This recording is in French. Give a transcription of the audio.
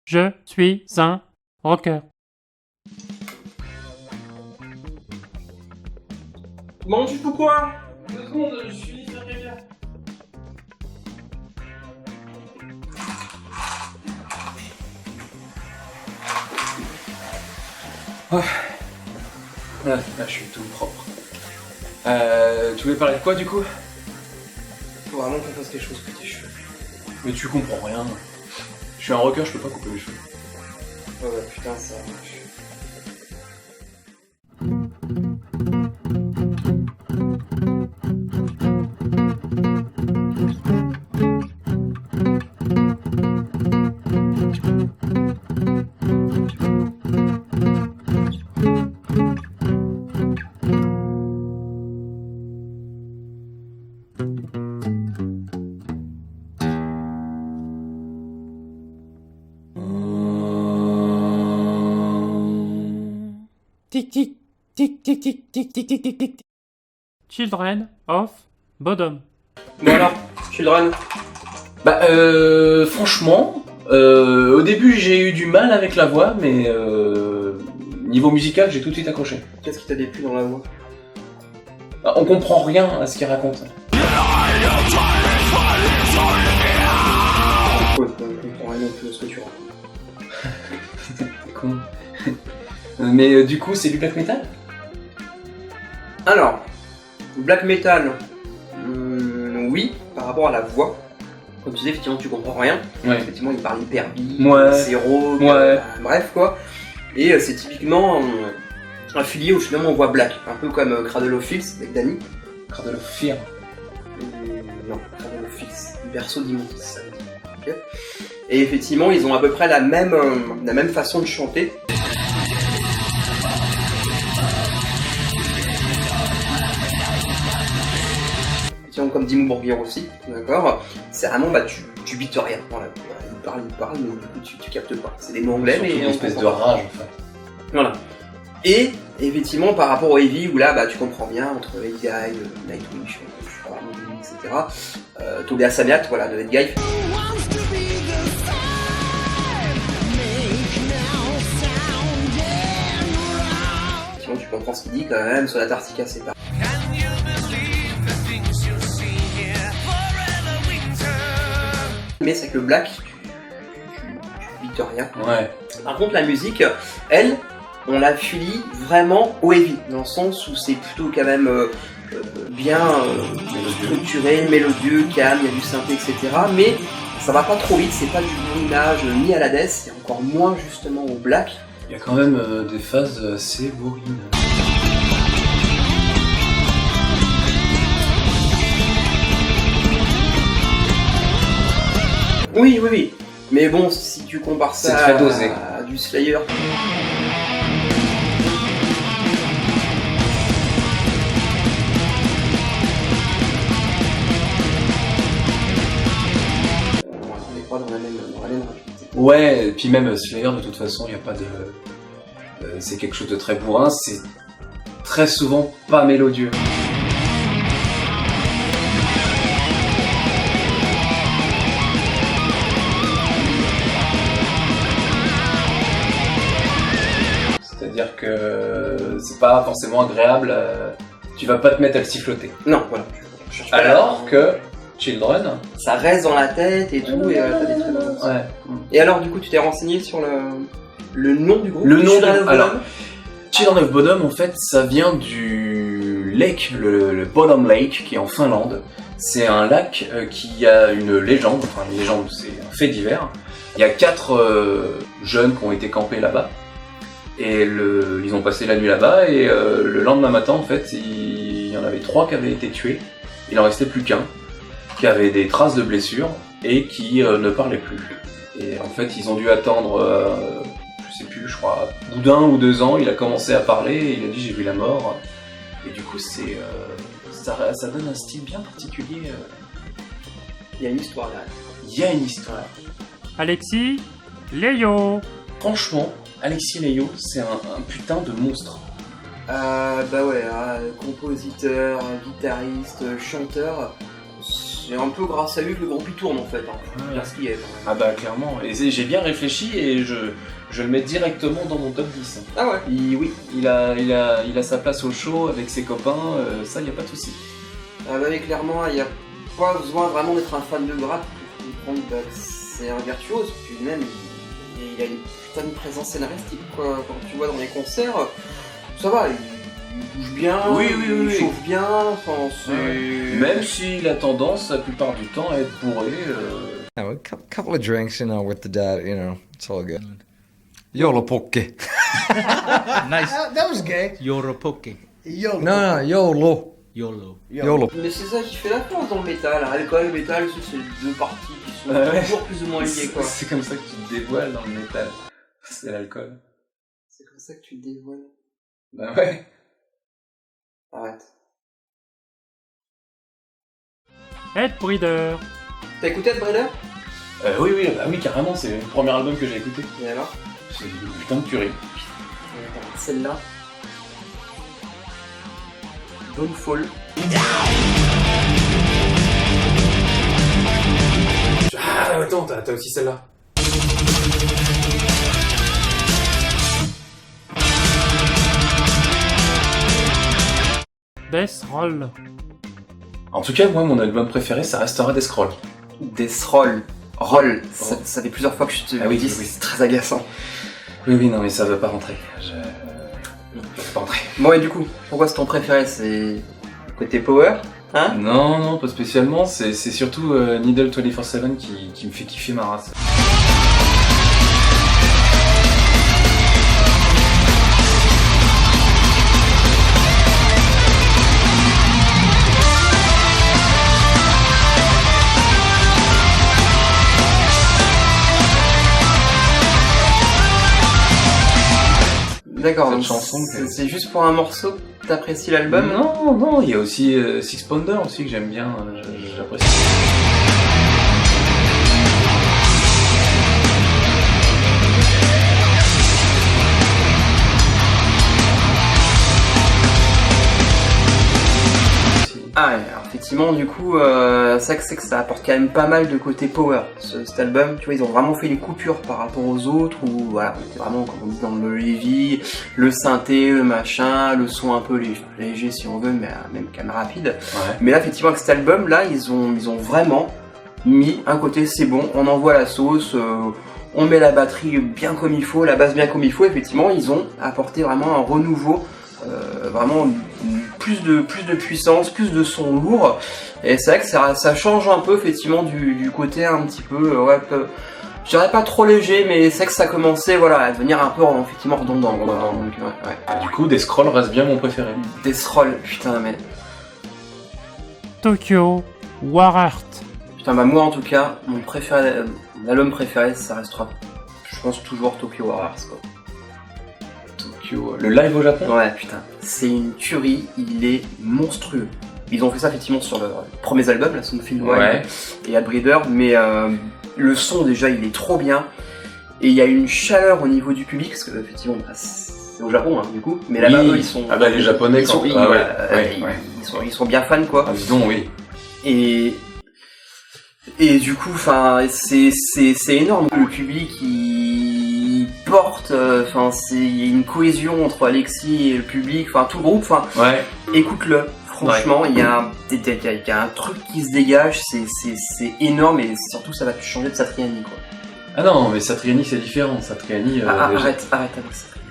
Je suis un rocker. Bon, tu fous quoi? 2 secondes, je finis de faire caca. Là, je suis tout propre. Tu voulais parler de quoi du coup? Faut vraiment qu'on fasse quelque chose avec tes cheveux. Mais tu comprends rien. Je suis un rocker, je peux pas couper les cheveux. Ouais, putain, ça marche. Tic tic tic tic tic tic tic tic tic tic. Children of Bodom. Bon alors, Children. Bah franchement, au début j'ai eu du mal avec la voix, mais niveau musical j'ai tout de suite accroché. Qu'est-ce qui t'a déplu dans la voix? Bah, on comprend rien à ce qu'il raconte. Ouais, je comprends rien non plus à ce que tu racontes. C'est con. Mais du coup c'est du black metal? Alors, black metal, oui, par rapport à la voix. Comme tu disais, effectivement, tu comprends rien. Ouais. Effectivement, il parle hyper vite, Ouais. c'est rock, Ouais. bref quoi. Et c'est typiquement affilié au finalement on voit black, un peu comme Cradle of Filth avec Danny. Cradle of Fear. Non, Cradle of Filth, Berceau d'Immondice, ça veut dire. Ok. Et effectivement, ils ont à peu près la même façon de chanter. Comme Dimmu Borgir aussi, d'accord. C'est vraiment, tu bites rien. Voilà. Il parle, mais du coup, tu captes pas. C'est des mots anglais, mais. Une espèce de rage en fait. Voilà. Et effectivement, par rapport au heavy, où là, tu comprends bien entre Edguy, Nightwish, etc. Tobias Sammet, voilà, de Edguy. Effectivement, tu comprends ce qu'il dit quand même. Sonatarctica, c'est pas. Mais c'est que le black, tu bites rien. Ouais. Par contre, la musique, elle, on la filie vraiment au heavy, dans le sens où c'est plutôt quand même bien structuré, mélodieux, calme, il y a du synthé, etc. Mais ça va pas trop vite, c'est pas du bourrinage ni à la death, et encore moins justement au black. Il y a quand même des phases assez bourrines. Oui. Mais bon, si tu compares ça très dosé. à du Slayer. On est pas dans la même rapidité. Ouais, et puis même Slayer de toute façon, il n'y a pas de... c'est quelque chose de très bourrin, c'est très souvent pas mélodieux. C'est-à-dire que c'est pas forcément agréable, tu vas pas te mettre à le siffloter. Non, voilà. Alors que Children... ça reste dans la tête et tout, et t'as des très bonnes. Ouais. Et alors, du coup, tu t'es renseigné sur le nom du groupe? Le nom Children of alors, Bodom. Children of Bodom, en fait, ça vient du lake, le Bodom Lake, qui est en Finlande. C'est un lac qui a une légende, enfin une légende, c'est un fait divers. Il y a 4 jeunes qui ont été campés là-bas. Et ils ont passé la nuit là-bas, et le lendemain matin, en fait, il y en avait 3 qui avaient été tués. Il en restait plus qu'un, qui avait des traces de blessures, et qui ne parlait plus. Et en fait, ils ont dû attendre... je sais plus, je crois, au bout d'1 ou 2 ans, il a commencé à parler et il a dit j'ai vu la mort. Et du coup, ça donne un style bien particulier. Il y a une histoire là. Il y a une histoire. Alexis, Léo. Franchement, Alexis Léo, c'est un putain de monstre. Compositeur, guitariste, chanteur. c'est un peu grâce à lui que le groupe il tourne en fait. Hein. Ouais. Bien ce qu'il est quand même. Ah bah clairement, et j'ai bien réfléchi et je le mets directement dans mon top 10. Ah ouais. Oui, il a sa place au show avec ses copains, ça y a pas de souci. Ah bah oui, clairement, il n'y a pas besoin vraiment d'être un fan de gratte pour comprendre que c'est un virtuose. Puis même, il a une putain de présence scénaristique quoi. Quand tu vois dans les concerts, ça va, il bouge bien, Oui, il oui. chauffe bien, enfin, c'est... Même s'il a tendance la plupart du temps à être bourré. Yeah, a couple of drinks, you know, with the dad, you know, it's all good. YOLO poke. Nice. That was gay. Yoropoke. Yo. No, YOLO. YOLO. YOLO. Mais c'est ça qui fait la force dans le métal. Alcool, métal, c'est deux parties qui sont Ouais. toujours plus ou moins liées quoi. C'est comme ça que tu te dévoiles dans le métal. C'est l'alcool. C'est comme ça que tu te dévoiles. Bah ouais. Arrête. Ed Breeder. T'as écouté Ed Breeder? Oui, carrément, c'est le premier album que j'ai écouté. Et alors? C'est une putain de tuerie. Celle-là. Don't Fall. Ah, attends, t'as aussi celle-là. Death Roll. En tout cas, moi, mon album préféré, ça restera Death Scroll. Death Roll. Roll. Ça fait plusieurs fois que je te Ah oui, dis, oui. c'est très agaçant. Oui, non, mais ça veut pas rentrer. Ça veut pas rentrer. Bon, et du coup, pourquoi c'est ton préféré? C'est côté power? Hein? Non, pas spécialement. C'est surtout Needle 24/7 qui me fait kiffer ma race. D'accord, Cette donc chanson que- c'est juste pour un morceau que t'apprécies l'album? Non, il y a aussi Six Pounder aussi que j'aime bien, j'apprécie. Ah, ouais, alors effectivement, du coup, c'est que ça apporte quand même pas mal de côté power, cet album. Tu vois, ils ont vraiment fait les coupures par rapport aux autres, où voilà, on était vraiment, comme on dit, dans le heavy, le synthé, le machin, le son un peu léger si on veut, mais même quand même rapide. Ouais. Mais là, effectivement, avec cet album-là, ils ont vraiment mis un côté, c'est bon, on envoie la sauce, on met la batterie bien comme il faut, la basse bien comme il faut. Effectivement, ils ont apporté vraiment un renouveau, vraiment plus de puissance, plus de son lourd. Et c'est vrai que ça change un peu, effectivement, du côté un petit peu, je dirais pas trop léger, mais c'est vrai que ça commençait, voilà, à devenir un peu, effectivement, redondant, quoi. Donc, ouais. Du coup, Death Scroll reste bien mon préféré. Death Roll, putain, mais... Tokyo Warheart. Putain, bah moi en tout cas, mon album préféré, ça restera, je pense, toujours Tokyo Warheart, quoi. Tokyo, le live au Japon. Ouais, putain, c'est une tuerie, il est monstrueux. Ils ont fait ça effectivement sur leurs premiers albums, la Soundfield Ouais. et Ad Breeder, mais le son déjà, il est trop bien. Et il y a une chaleur au niveau du public, parce que effectivement, bah, c'est au Japon, hein, du coup, mais là-bas, Oui. eux, ils sont... Ah bah les Japonais, ils sont, quand- ils, ah voilà, ouais, ils- ouais. ils sont bien fans, quoi. Ah, dis donc, oui. Et du coup, enfin, c'est énorme. Le public, il porte, enfin, il y a une cohésion entre Alexis et le public, enfin, tout le groupe, enfin, Ouais. écoute-le. Franchement, il y a un truc qui se dégage, c'est énorme et surtout, ça va te changer de Satriani, quoi. Ah non, mais Satriani c'est différent. Satriani. Arrête avec Satriani.